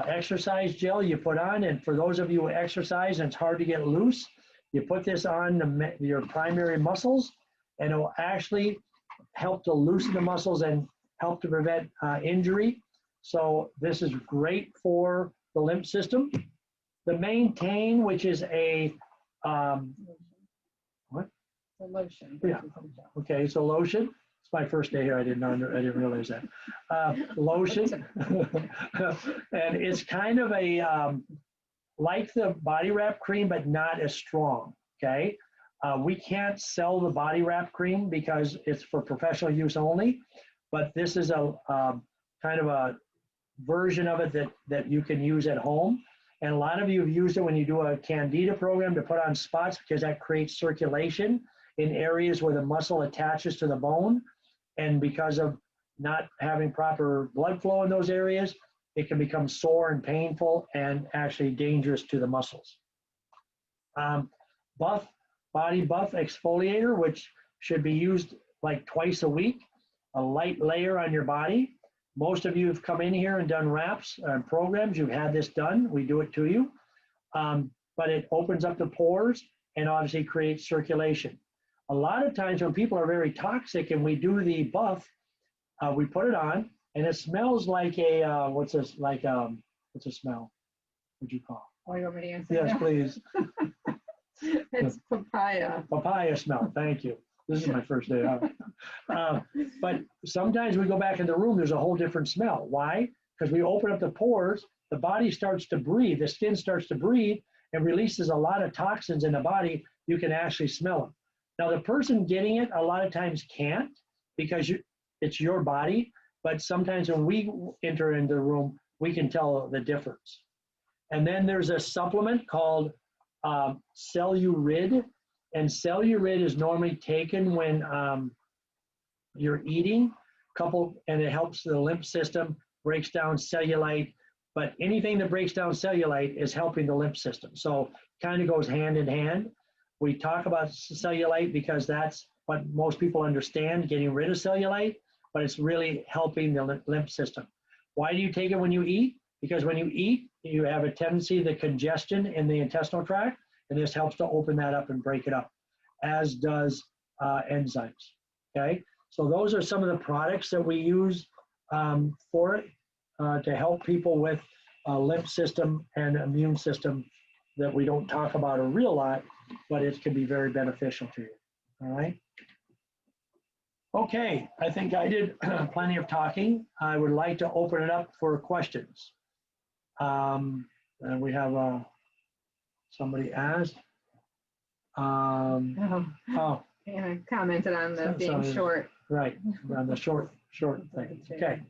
exercise gel you put on. And for those of you who exercise and it's hard to get loose, you put this on your primary muscles, and it will actually help to loosen the muscles and help to prevent injury. So this is great for the lymph system. The Maintain, which is a what? A lotion. Yeah. Okay, so lotion. It's my first day here. I didn't realize that. Lotion, and it's kind of a like the body wrap cream, but not as strong. Okay, we can't sell the body wrap cream because it's for professional use only. But this is a kind of a version of it that you can use at home, And a lot of you have used it when you do a candida program to put on spots because that creates circulation in areas where the muscle attaches to the bone. And because of not having proper blood flow in those areas, it can become sore and painful and actually dangerous to the muscles. Body buff exfoliator, which should be used like twice a week, a light layer on your body. Most of you have come in here and done wraps and programs. You've had this done. We do it to you. But it opens up the pores and obviously creates circulation. A lot of times when people are very toxic and we do the buff, we put it on and it smells like a, what's a smell? What'd you call it? Oh, you want me to answer? Yes, please. It's papaya. Papaya smell, thank you. This is my first day out. But sometimes we go back in the room, there's a whole different smell. Why? Because we open up the pores, the body starts to breathe, the skin starts to breathe and releases a lot of toxins in the body. You can actually smell them. Now the person getting it a lot of times can't because it's your body, but sometimes when we enter into the room, we can tell the difference. And then there's a supplement called Cellurid. And Cellurid is normally taken when you're eating, and it helps the lymph system, breaks down cellulite, but anything that breaks down cellulite is helping the lymph system. So kind of goes hand in hand. We talk about cellulite because that's what most people understand, getting rid of cellulite, but it's really helping the lymph system. Why do you take it when you eat? Because when you eat, you have a tendency, the congestion in the intestinal tract, and this helps to open that up and break it up, as does enzymes, okay? So those are some of the products that we use for it to help people with lymph system and immune system that we don't talk about a real lot, but it can be very beneficial to you, all right? Okay, I think I did plenty of talking. I would like to open it up for questions. And we have somebody asked. Yeah, I commented on the being short. Right, on the short thing. Okay.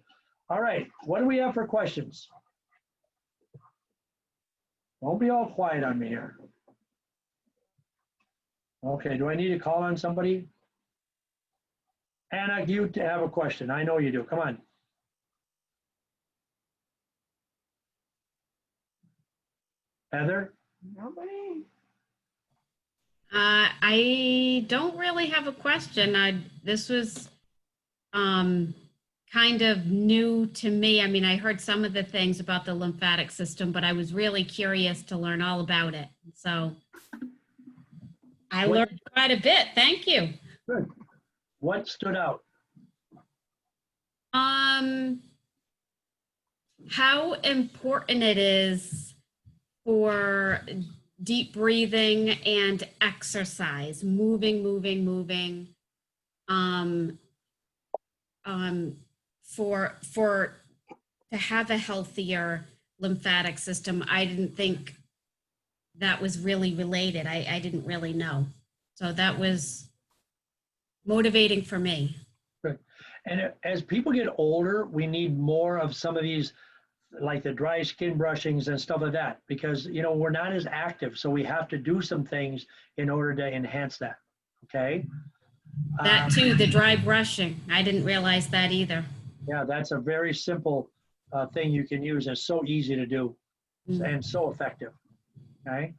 All right, what do we have for questions? Don't be all quiet on me here. Okay, do I need to call on somebody? Anna, you have a question. I know you do. Come on. Heather? Nobody. I don't really have a question. This was kind of new to me. I mean, I heard some of the things about the lymphatic system, but I was really curious to learn all about it. So I learned quite a bit. Thank you. Good. What stood out? How important it is for deep breathing and exercise, moving, to have a healthier lymphatic system. I didn't think that was really related. I didn't really know. So that was motivating for me. Good. And as people get older, we need more of some of these, like the dry skin brushings and stuff like that, because, you know, we're not as active. So we have to do some things in order to enhance that. Okay. That too, the dry brushing. I didn't realize that either. Yeah, that's a very simple thing you can use. It's so easy to do and so effective. Okay.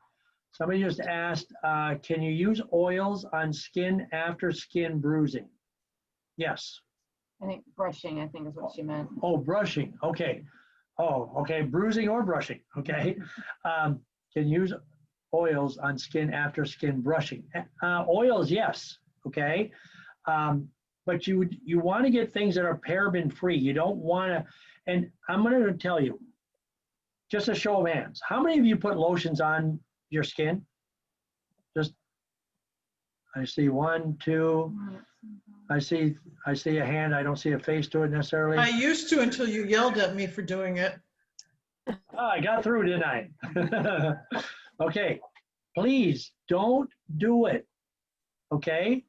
Somebody just asked, can you use oils on skin after skin bruising? Yes. I think brushing, I think is what she meant. Oh, brushing. Okay. Oh, okay. Bruising or brushing. Okay. Can use oils on skin after skin brushing. Oils, yes. Okay. But you want to get things that are paraben free. You don't want to, and I'm going to tell you, just a show of hands. How many of you put lotions on your skin? Just, I see 1, 2. I see a hand. I don't see a face to it necessarily. I used to until you yelled at me for doing it. Oh, I got through, didn't I? Okay, please don't do it. Okay,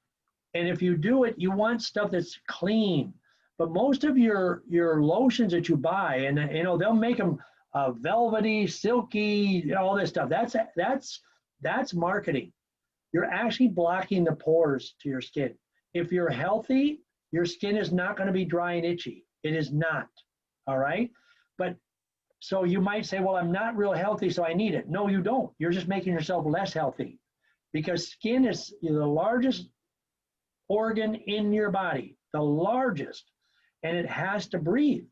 and if you do it, you want stuff that's clean. But most of your lotions that you buy, and you know they'll make them velvety, silky, all this stuff. That's marketing. You're actually blocking the pores to your skin. If you're healthy, your skin is not going to be dry and itchy. It is not. All right. But so you might say, well, I'm not real healthy, so I need it. No, you don't. You're just making yourself less healthy, because skin is the largest organ in your body, the largest, and it has to breathe.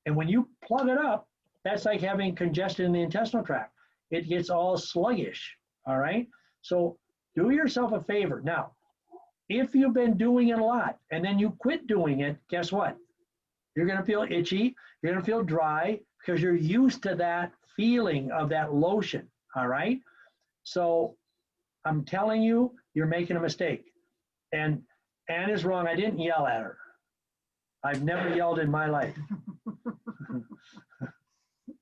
And when you plug it up, that's like having congestion in the intestinal tract. It gets all sluggish. All right. So do yourself a favor. Now, if you've been doing it a lot and then you quit doing it, guess what? You're going to feel itchy. You're going to feel dry because you're used to that feeling of that lotion. All right. So I'm telling you, you're making a mistake. And Ann is wrong. I didn't yell at her. I've never yelled in my life.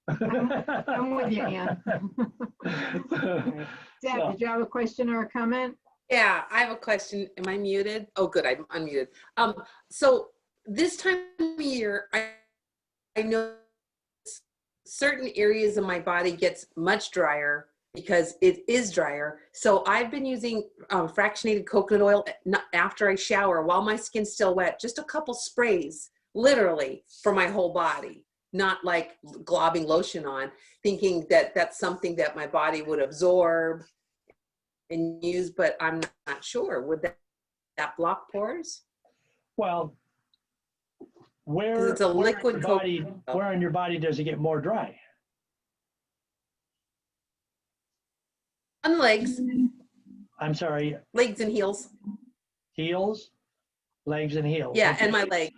I'm with you, Ann. Okay. Deb, So- did you have a question or a comment? Yeah, I have a question. Am I muted? Oh, good, I'm unmuted. So this time of year, I know certain areas of my body gets much drier because it is drier. So I've been using fractionated coconut oil after I shower while my skin's still wet, just a couple sprays, literally, for my whole body, not like globbing lotion on, thinking that that's something that my body would absorb and use, but I'm not sure. Would that block pores? Well, 'Cause where, it's a where in liquid your body, coconut. where in your body does it get more dry? On the legs, I'm sorry, legs and heels. heels, legs and heels. Yeah, Okay. and my leg.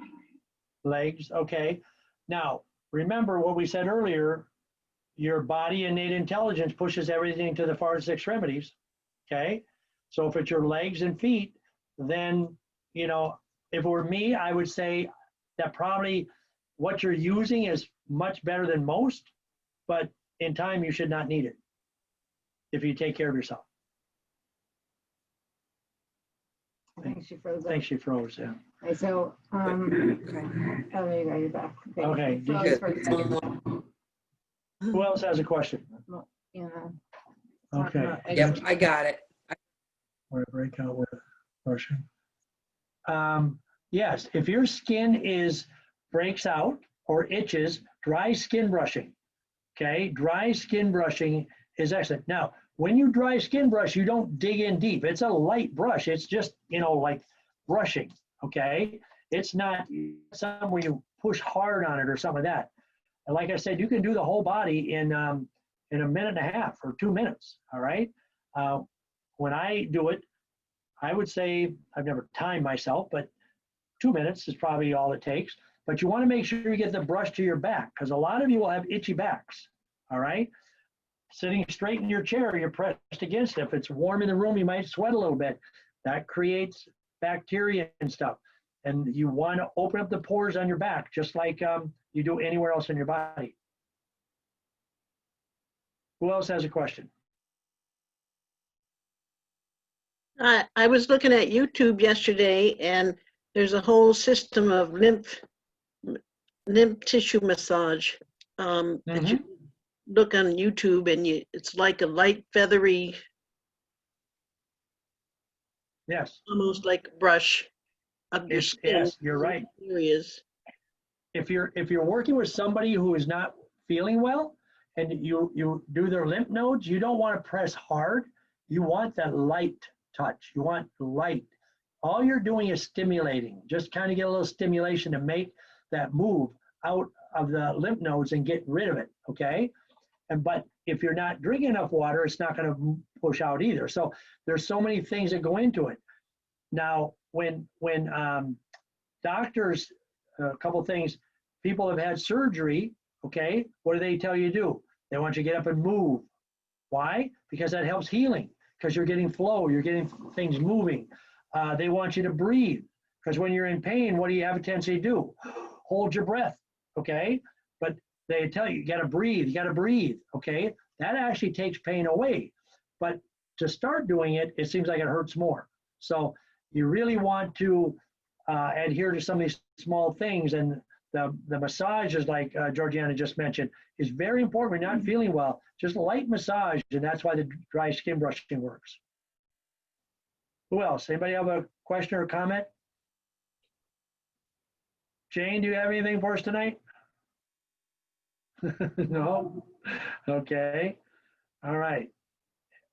Legs, okay. Now, remember what we said earlier, your body innate intelligence pushes everything to the farthest extremities, okay? So if it's your legs and feet, then, you know, if it were me, I would say that probably what you're using is much better than most, but in time you should not need it if you take care of yourself. I think she froze I up. think she froze, yeah. Okay, so, Okay. oh, there you go, you're back. Okay, you froze for a second. Who else has a question? Yeah. Okay. Yep, I got it. Or break out with brushing. Yes, if your skin breaks out or itches, dry skin brushing. Okay, dry skin brushing is excellent. Now, when you dry skin brush, you don't dig in deep. It's a light brush. It's just, like brushing. Okay, it's not something where you push hard on it or something like that. And like I said, you can do the whole body in a minute and a half or 2 minutes. All right. When I do it, I would say, I've never timed myself, but 2 minutes is probably all it takes. But you want to make sure you get the brush to your back, because a lot of you will have itchy backs. All right. Sitting straight in your chair, you're pressed against it. If it's warm in the room, you might sweat a little bit. That creates bacteria and stuff. And you want to open up the pores on your back, just like you do anywhere else in your body. Who else has a question? I was looking at YouTube yesterday, and there's a whole system of lymph tissue massage that you look on YouTube, and it's like a light feathery, Yes. almost like a brush of your skin. Yes, you're right. Areas. If you're working with somebody who is not feeling well, and you do their lymph nodes, you don't want to press hard. You want that light touch. You want light. All you're doing is stimulating. Just kind of get a little stimulation to make that move out of the lymph nodes and get rid of it. Okay. But if you're not drinking enough water, it's not going to push out either. So there's so many things that go into it. Now, when doctors, a couple things, people have had surgery. Okay, what do they tell you to do? They want you to get up and move. Why? Because that helps healing. Because you're getting flow, you're getting things moving. They want you to breathe. Because when you're in pain, what do you have a tendency to do? Hold your breath. Okay, but they tell you, you got to breathe, okay? That actually takes pain away. But to start doing it, it seems like it hurts more. So you really want to adhere to some of these small things, and the massage is like Georgiana just mentioned, is very important. When you're not feeling well, just light massage, and that's why the dry skin brushing works. Who else? Anybody have a question or comment? Jane, do you have anything for us tonight? No? Okay. All right.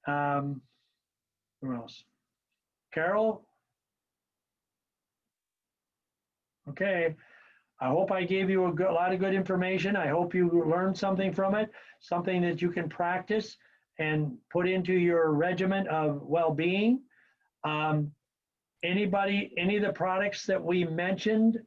Who else? Carol? Okay. I hope I gave you a lot of good information. I hope you learned something from it, something that you can practice and put into your regimen of well-being. Any of the products that we mentioned,